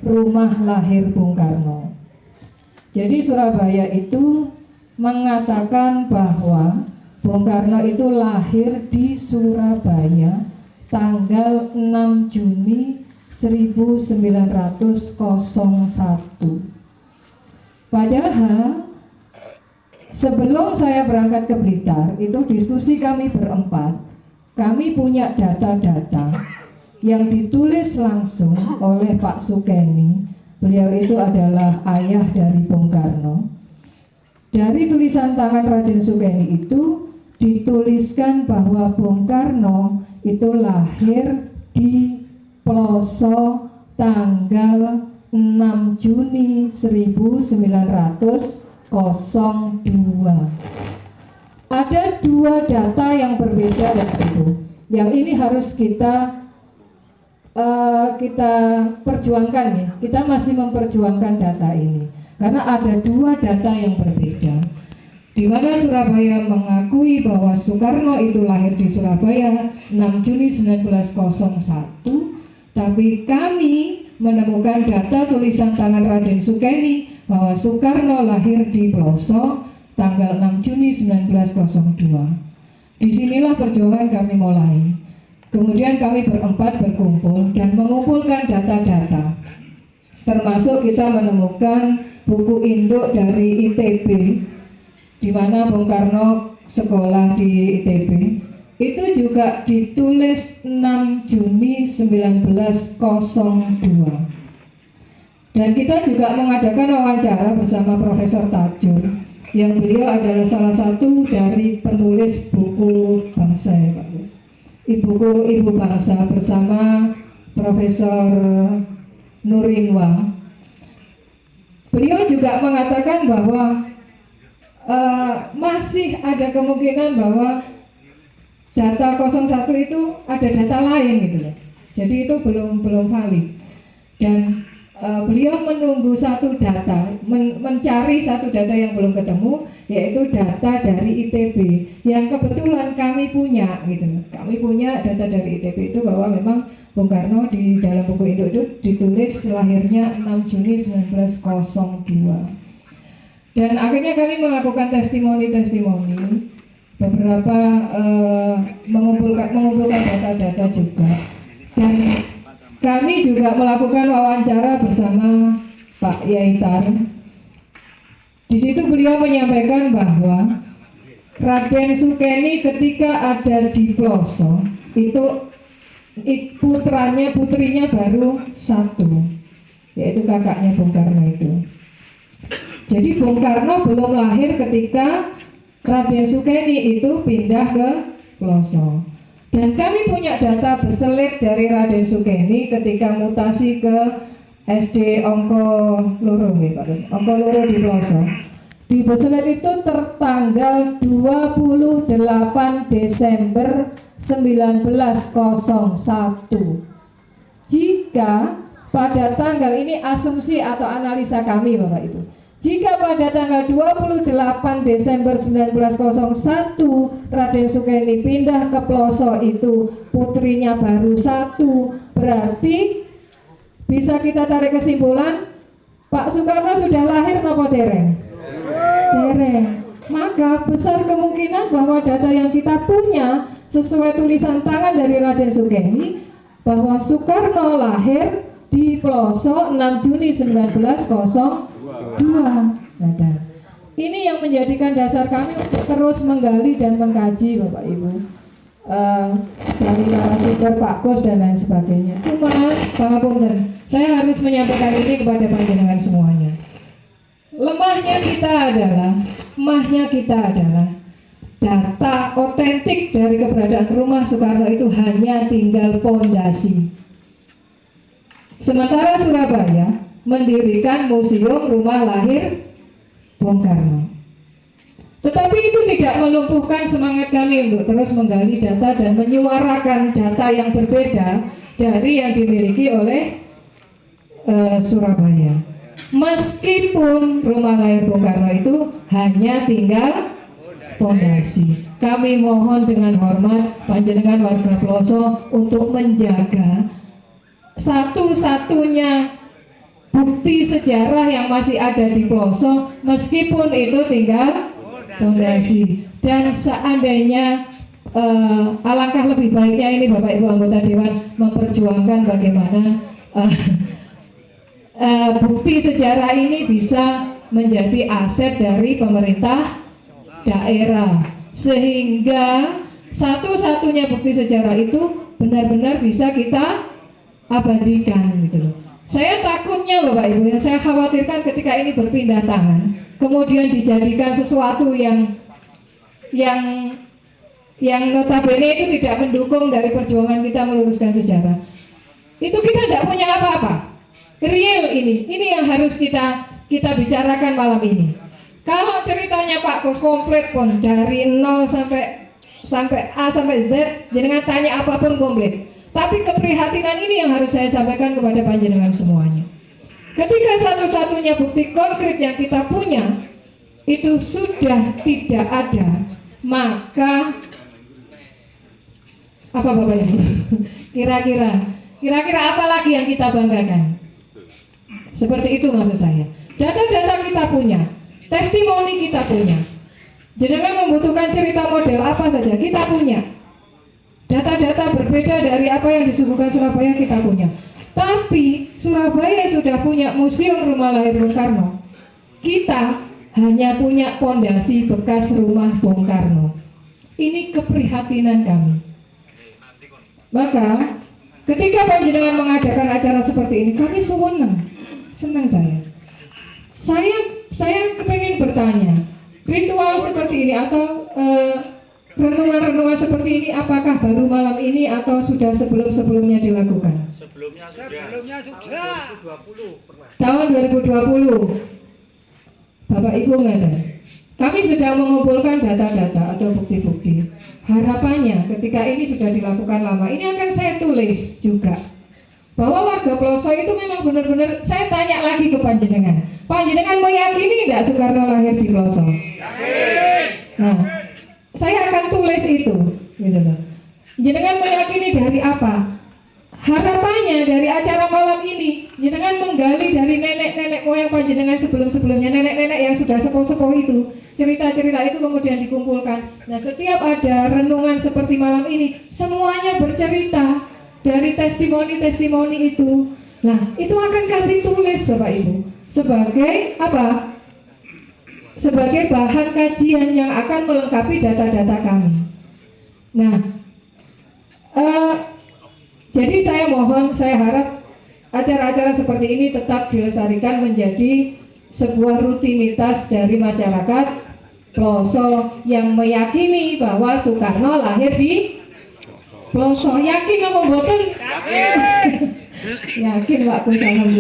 rumah lahir Bung Karno. Jadi Surabaya itu mengatakan bahwa Bung Karno itu lahir di Surabaya tanggal 6 Juni 1901. Padahal sebelum saya berangkat ke Blitar, itu diskusi kami berempat, kami punya data-data yang ditulis langsung oleh Pak Sukeni. Beliau itu adalah ayah dari Bung Karno. Dari tulisan tangan Raden Sukeni itu dituliskan bahwa Bung Karno itu lahir di Ploso tanggal 6 Juni 1902. Ada dua data yang berbeda waktu itu. Yang ini harus kita perjuangkan ya. Kita masih memperjuangkan data ini karena ada dua data yang berbeda. Di mana Surabaya mengakui bahwa Soekarno itu lahir di Surabaya 6 Juni 1901, tapi kami menemukan data tulisan tangan Raden Sukeni bahwa Soekarno lahir di Ploso tanggal 6 Juni 1902. Disinilah perjuangan kami mulai. Kemudian kami berempat berkumpul dan mengumpulkan data-data. Termasuk kita menemukan buku induk dari ITB, di mana Bung Karno sekolah di ITB. Itu juga ditulis 6 Juni 1902. Dan kita juga mengadakan wawancara bersama Profesor Tajur, yang beliau adalah salah satu dari penulis buku bangsa ya Pak. Ibu Bangsa bersama Profesor Nurinwa. Beliau juga mengatakan bahwa masih ada kemungkinan bahwa data 01 itu ada data lain gitu loh. Jadi itu belum valid. Dan beliau menunggu satu data, mencari satu data yang belum ketemu, yaitu data dari ITB yang kebetulan kami punya gitu. Kami punya data dari ITB itu bahwa memang Bung Karno di dalam buku induk itu ditulis lahirnya 6 Juni 1902. Dan akhirnya kami melakukan testimoni-testimoni, beberapa mengumpulkan data-data juga. Dan kami juga melakukan wawancara bersama Pak Yaitar. Di situ beliau menyampaikan bahwa Raden Sukeni ketika ada di Ploso itu putrinya baru satu, yaitu kakaknya Bung Karno itu. Jadi Bung Karno belum lahir ketika Raden Sukeni itu pindah ke Ploso. Dan kami punya data beselit dari Raden Sukeni ketika mutasi ke SD Ongko Loro, Ongko Loro di Ploso. Di beselit itu tertanggal 28 Desember 1901. Jika pada tanggal ini asumsi atau analisa kami Bapak Ibu, jika pada tanggal 28 Desember 1901 Raden Sukeni pindah ke Ploso itu putrinya baru satu, berarti bisa kita tarik kesimpulan Pak Soekarno sudah lahir nopo dereng? Dereng. Maka besar kemungkinan bahwa data yang kita punya sesuai tulisan tangan dari Raden Sukeni bahwa Soekarno lahir di Ploso 6 Juni 1902. Ini yang menjadikan dasar kami untuk terus menggali dan mengkaji Bapak Ibu, dari narasumber Pak Kus dan lain sebagainya. Cuma pangapunten, saya harus menyampaikan ini kepada panjenengan semuanya. Lemahnya kita adalah data otentik dari keberadaan rumah Soekarno itu hanya tinggal pondasi. Sementara Surabaya mendirikan museum rumah lahir Bung Karno. Tetapi itu tidak melumpuhkan semangat kami untuk terus menggali data dan menyuarakan data yang berbeda dari yang dimiliki oleh Surabaya. Meskipun rumah lahir Bung Karno itu hanya tinggal pondasi. Kami mohon dengan hormat panjenengan warga Ploso untuk menjaga satu-satunya bukti sejarah yang masih ada di Ploso, meskipun itu tinggal fondasi. Dan seandainya alangkah lebih baiknya ini Bapak Ibu anggota Dewan memperjuangkan bagaimana bukti sejarah ini bisa menjadi aset dari pemerintah daerah, sehingga satu-satunya bukti sejarah itu benar-benar bisa kita abadikan gitu loh. Saya takutnya Bapak Ibu, yang saya khawatirkan ketika ini berpindah tangan, kemudian dijadikan sesuatu yang notabene itu tidak mendukung dari perjuangan kita meluruskan sejarah. Itu kita tidak punya apa-apa. Real ini yang harus kita bicarakan malam ini. Kalau ceritanya Pak Kus komplit pun dari 0 sampai A sampai Z, jenengan tanya apapun komplit. Tapi keprihatinan ini yang harus saya sampaikan kepada panjenengan semuanya. Ketika satu-satunya bukti konkret yang kita punya itu sudah tidak ada, maka apa Bapak Ibu? Kira-kira apa lagi yang kita banggakan? Seperti itu maksud saya. Data-data kita punya, testimoni kita punya. Jenengan membutuhkan cerita model apa saja kita punya. Data-data berbeda dari apa yang disuguhkan Surabaya kita punya. Tapi Surabaya sudah punya museum rumah lahir Bung Karno. Kita hanya punya pondasi bekas rumah Bung Karno. Ini keprihatinan kami. Maka ketika panjenengan mengadakan acara seperti ini, kami senang saya kepengen bertanya, ritual seperti ini atau renungan-renungan seperti ini apakah baru malam ini atau sudah sebelum-sebelumnya dilakukan? Sebelumnya sudah. Tahun 2020. Bapak Ibu ngeten. Kami sedang mengumpulkan data-data atau bukti-bukti. Harapannya ketika ini sudah dilakukan lama, ini akan saya tulis juga. Bahwa warga Ploso itu memang benar-benar, saya tanya lagi ke panjenengan. Panjenengan meyakini tidak Soekarno lahir di Ploso? Nah, saya akan tulis itu, gitu loh. Jenengan meyakini dari apa? Harapannya dari acara malam ini, jenengan menggali dari nenek-nenek moyang panjenengan sebelum-sebelumnya, nenek-nenek yang sudah sepuh-sepuh itu, cerita-cerita itu kemudian dikumpulkan. Nah, setiap ada renungan seperti malam ini, semuanya bercerita dari testimoni-testimoni itu. Nah, itu akan kami tulis Bapak Ibu sebagai apa? Sebagai bahan kajian yang akan melengkapi data-data kami. Nah, jadi saya mohon, saya harap acara-acara seperti ini tetap dilestarikan menjadi sebuah rutinitas dari masyarakat Ploso yang meyakini bahwa Soekarno lahir di Ploso. Yakin apa mboten? Yakin Pak Kus.